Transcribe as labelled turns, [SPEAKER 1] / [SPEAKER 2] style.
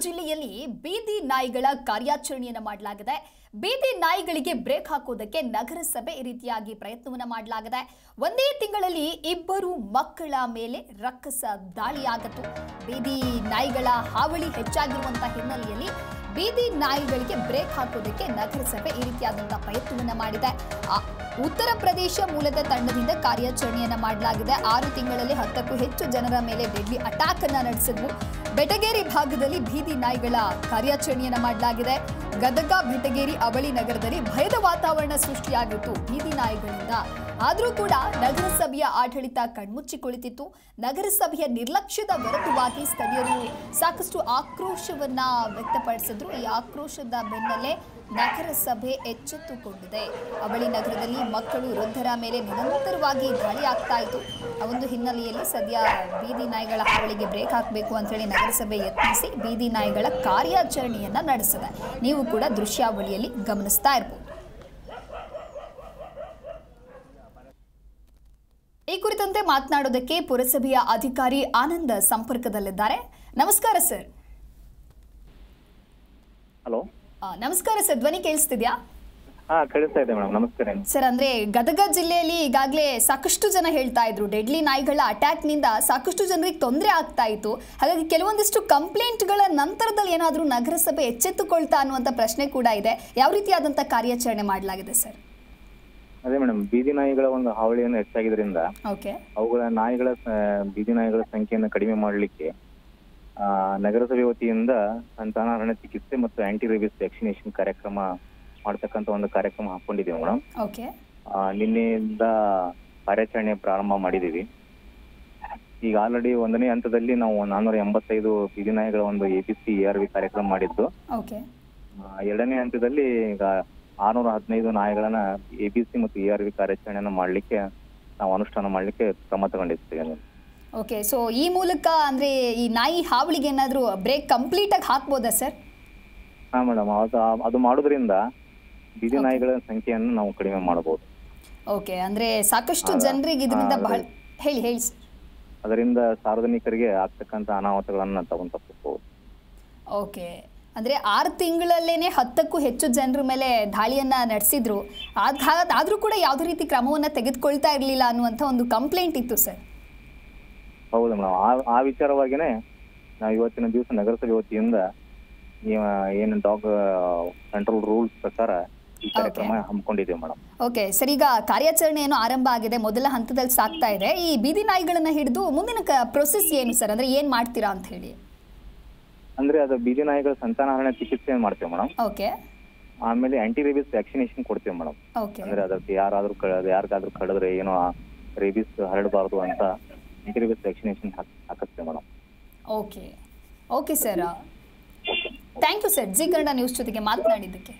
[SPEAKER 1] ಜಿಲ್ಲೆಯಲ್ಲಿ ಬೀದಿ ನಾಯಿಗಳ ಕಾರ್ಯಾಚರಣೆಯನ್ನು ಮಾಡಲಾಗಿದೆ. ಬೀದಿ ನಾಯಿಗಳಿಗೆ ಬ್ರೇಕ್ ಹಾಕೋದಕ್ಕೆ ನಗರಸಭೆ ಈ ರೀತಿಯಾಗಿ ಪ್ರಯತ್ನವನ್ನ ಮಾಡಲಾಗಿದೆ. ಒಂದೇ ತಿಂಗಳಲ್ಲಿ 2 ಮಕ್ಕಳ ಮೇಲೆ ರಕ್ಕಸ ದಾಳಿಯಾಗಿತ್ತು. ಬೀದಿ ನಾಯಿಗಳ ಹಾವಳಿ ಹೆಚ್ಚಾಗಿರುವಂತಹ ಹಿನ್ನೆಲೆಯಲ್ಲಿ ಬೀದಿ ನಾಯಿಗಳಿಗೆ ಬ್ರೇಕ್ ಹಾಕೋದಕ್ಕೆ ನಗರಸಭೆ ಈ ರೀತಿಯಾದಂತಹ ಪ್ರಯತ್ನವನ್ನ ಮಾಡಿದೆ. ಉತ್ತರ ಪ್ರದೇಶ ಮೂಲದ ತಂಡದಿಂದ ಕಾರ್ಯಾಚರಣೆಯನ್ನ ಮಾಡಲಾಗಿದೆ. 6 ತಿಂಗಳಲ್ಲಿ 10ಕ್ಕೂ ಹೆಚ್ಚು ಜನರ ಮೇಲೆ ಡೆಡ್ಲಿ ಅಟ್ಯಾಕ್ ಅನ್ನ ನಡೆಸಿದ್ವು. ಬೆಟಗೇರಿ ಭಾಗದಲ್ಲಿ ಬೀದಿ ನಾಯಿಗಳ ಕಾರ್ಯಾಚರಣೆಯನ್ನ ಮಾಡಲಾಗಿದೆ. ಗದಗ, ಬೆಟಗೇರಿ, ಅವಳಿ ನಗರದಲ್ಲಿ ಭಯದ ವಾತಾವರಣ ಸೃಷ್ಟಿಯಾಗಿತ್ತು ಬೀದಿ ನಾಯಿಗಳಿಂದ. ಆದರೂ ಕೂಡ ನಗರಸಭೆಯ ಆಡಳಿತ ಕಣ್ಮುಚ್ಚಿ ಕುಳಿತಿತ್ತು. ನಗರಸಭೆಯ ನಿರ್ಲಕ್ಷ್ಯದ ವಿರುದ್ಧವಾಗಿ ಸ್ಥಳೀಯರು ಸಾಕಷ್ಟು ಆಕ್ರೋಶವನ್ನ ವ್ಯಕ್ತಪಡಿಸಿದ್ರು. ಈ ಆಕ್ರೋಶದ ಬೆನ್ನಲ್ಲೇ ನಗರಸಭೆ ಎಚ್ಚೆತ್ತುಕೊಂಡಿದೆ. ಅವಳಿ ನಗರದಲ್ಲಿ ಮಕ್ಕಳು, ವೃದ್ಧರ ಮೇಲೆ ನಿರಂತರವಾಗಿ ದಾಳಿ ಆಗ್ತಾ ಇತ್ತು. ಆ ಒಂದು ಹಿನ್ನೆಲೆಯಲ್ಲಿ ಸದ್ಯ ಬೀದಿ ನಾಯಿಗಳ ಹಾವಳಿಗೆ ಬ್ರೇಕ್ ಹಾಕಬೇಕು ಅಂತ ಹೇಳಿ ನಗರಸಭೆ ಯತ್ನಿಸಿ ಬೀದಿ ನಾಯಿಗಳ ಕಾರ್ಯಾಚರಣೆಯನ್ನ ನಡೆಸಿದೆ. ನೀವು ಕೂಡ ದೃಶ್ಯಾವಳಿಯಲ್ಲಿ ಗಮನಿಸ್ತಾ ಇರಬಹುದು. ಈ ಕುರಿತಂತೆ ಮಾತನಾಡೋದಕ್ಕೆ ಪುರಸಭೆಯ ಅಧಿಕಾರಿ ಆನಂದ್ ಸಂಪರ್ಕದಲ್ಲಿದ್ದಾರೆ. ನಮಸ್ಕಾರ ಸರ್.
[SPEAKER 2] ಹಲೋ,
[SPEAKER 1] ನಮಸ್ಕಾರ ಸರ್. ಧ್ವನಿ ಕೇಳಿಸ್ತಿದ್ಯಾ?
[SPEAKER 2] ಕೇಳಿಸ್ತಾ ಇದೆ ಮೇಡಮ್. ನಮಸ್ಕಾರ
[SPEAKER 1] ಸರ್. ಅಂದ್ರೆ ಗದಗ ಜಿಲ್ಲೆಯಲ್ಲಿ ಈಗಾಗಲೇ ಸಾಕಷ್ಟು ಜನ ಹೇಳ್ತಾ ಇದ್ರು ಡೆಡ್ಲಿ ನಾಯಿಗಳ ಅಟ್ಯಾಕ್ ನಿಂದ ಸಾಕಷ್ಟು ಜನರಿಗೆ ತೊಂದರೆ ಆಗ್ತಾ ಇತ್ತು. ಹಾಗಾಗಿ ಕೆಲವೊಂದಿಷ್ಟು ಕಂಪ್ಲೇಂಟ್ಗಳ ನಂತರದಲ್ಲಿ ಏನಾದರೂ ನಗರಸಭೆ ಎಚ್ಚೆತ್ತುಕೊಳ್ತಾ ಅನ್ನುವಂಥ ಪ್ರಶ್ನೆ ಕೂಡ ಇದೆ. ಯಾವ ರೀತಿಯಾದಂಥ ಕಾರ್ಯಾಚರಣೆ ಮಾಡಲಾಗಿದೆ ಸರ್?
[SPEAKER 2] ಅದೇ ಮೇಡಮ್, ಬೀದಿ ನಾಯಿಗಳ ಒಂದು ಹಾವಳಿಯನ್ನು ಹೆಚ್ಚಾಗಿದ್ರಿಂದ ಬೀದಿ ನಾಯಿಗಳ ಸಂಖ್ಯೆಯನ್ನು ಕಡಿಮೆ ಮಾಡಲಿಕ್ಕೆ ನಗರಸಭೆ ವತಿಯಿಂದ ಸಂತಾನಹರಣ ಚಿಕಿತ್ಸೆ ಮತ್ತು ಆಂಟಿ ರೇಬಿಸ್ ವ್ಯಾಕ್ಸಿನೇಷನ್ ಕಾರ್ಯಕ್ರಮ ಮಾಡ್ತಕ್ಕಂಥ ಒಂದು ಕಾರ್ಯಕ್ರಮ ಹಾಕೊಂಡಿದ್ದೀವಿ ಮೇಡಮ್. ನಿನ್ನೆಯಿಂದ ಕಾರ್ಯಾಚರಣೆ ಪ್ರಾರಂಭ ಮಾಡಿದ್ದೀವಿ. ಈಗ ಆಲ್ರೆಡಿ 1ನೇ ಹಂತದಲ್ಲಿ ನಾವು 485 ಬೀದಿ ನಾಯಿಗಳ ಒಂದು ABC ARV ಕಾರ್ಯಕ್ರಮ ಮಾಡಿದ್ದು. 2ನೇ ಹಂತದಲ್ಲಿ ಈಗ 615 ನಾಯಿಗಳನ್ನ ABC ಮತ್ತು ARV ಕಾರ್ಯಾಚರಣೆಯನ್ನು ಮಾಡ್ಲಿಕ್ಕೆ ನಾವು ಅನುಷ್ಠಾನ ಮಾಡ್ಲಿಕ್ಕೆ ಕ್ರಮ ತಗೊಂಡಿರ್ತೀವಿ.
[SPEAKER 1] ಓಕೆ, ಸೊ ಈ ಮೂಲಕ ಅಂದ್ರೆ ಈ ನಾಯಿ ಹಾವಳಿಗೆ ಏನಾದರೂ ಬ್ರೇಕ್ ಕಂಪ್ಲೀಟ್ ಆಗಿ ಹಾಕ್ಬೋದಾ ಸರ್?
[SPEAKER 2] ಹಾ ಮೇಡಮ್, ಅದು ಮಾಡೋದ್ರಿಂದ ಬೀದಿ ನಾಯಿಗಳ ಸಂಖ್ಯೆಯನ್ನು ನಾವು ಕಡಿಮೆ ಮಾಡಬಹುದು.
[SPEAKER 1] ಓಕೆ, ಅಂದ್ರೆ ಸಾಕಷ್ಟು ಜನರಿಗೆ ಇದರಿಂದ ಬಹಳ ಹೇಳಿ ಸರ್.
[SPEAKER 2] ಅದರಿಂದ ಸಾರ್ವಜನಿಕರಿಗೆ ಆಗ್ತಕ್ಕಂಥ ಅನಾಹುತಗಳನ್ನ ತಪ್ಪಿಸಬಹುದು.
[SPEAKER 1] ಓಕೆ, ಅಂದ್ರೆ 6 ತಿಂಗಳಲ್ಲೇನೆ 10ಕ್ಕೂ ಹೆಚ್ಚು ಜನರ ಮೇಲೆ ದಾಳಿಯನ್ನ ನಡೆಸಿದ್ರು. ಆದ್ರೂ ಕೂಡ ಯಾವುದೇ ರೀತಿ ಕ್ರಮವನ್ನ ತೆಗೆದುಕೊಳ್ತಾ ಇರಲಿಲ್ಲ ಅನ್ನುವಂಥ ಒಂದು ಕಂಪ್ಲೇಂಟ್ ಇತ್ತು ಸರ್.
[SPEAKER 2] ಹೌದು ಮೇಡಮ್, ಆ ವಿಚಾರವಾಗಿನೇ ನಾವು ಇವತ್ತಿನ ದಿವಸ ನಗರಸಭೆ ವತಿಯಿಂದ ಏನು ಡಾಗ್ ಕಂಟ್ರೋಲ್ ರೂಲ್ಸ್ ಪ್ರಕಾರ ಈ ಕಾರ್ಯಕ್ರಮ ಹಮ್ಮಿಕೊಂಡಿದ್ದೇವೆ ಮೇಡಮ್.
[SPEAKER 1] ಓಕೆ ಸರ್, ಈಗ ಕಾರ್ಯಾಚರಣೆ ಏನು ಆರಂಭ ಆಗಿದೆ, ಮೊದಲ ಹಂತದಲ್ಲಿ ಸಾಕ್ತಾ ಇದೆ. ಈ ಬೀದಿ ನಾಯಿಗಳನ್ನ ಹಿಡಿದು ಮುಂದಿನ ಪ್ರೊಸೆಸ್ ಏನು ಸರ್? ಅಂದ್ರೆ ಏನ್ ಮಾಡ್ತೀರಾ ಅಂತ ಹೇಳಿ?
[SPEAKER 2] ಅಂದ್ರೆ ಅದು ಬೀದಿ ನಾಯಿಗಳ ಸಂತಾನಹರಣ ಚಿಕಿತ್ಸೆ ಮಾಡ್ತೇವೆ ಮೇಡಮ್.
[SPEAKER 1] ಓಕೆ,
[SPEAKER 2] ಆಮೇಲೆ ಆಂಟಿ ರೇಬಿಸ್ ವ್ಯಾಕ್ಸಿನೇಷನ್ ಕೊಡ್ತೇವೆ ಮೇಡಮ್. ಅಂದ್ರೆ ಅದಕ್ಕೆ ಯಾರಿಗಾದ್ರೂ ಕಳೆದ್ರೆ ಏನೋ ರೇಬಿಸ್ ಹರಡಬಾರ್ದು ಅಂತ ಆಂಟಿ ರೇಬಿಸ್ ವ್ಯಾಕ್ಸಿನೇಷನ್ ಹಾಕಿಸ್ತೇವೆ madam.
[SPEAKER 1] Okay sir, thank you sir Zee Kannada news ಜೊತೆಗೆ ಮಾತನಾಡಿದ್ದಕ್ಕೆ.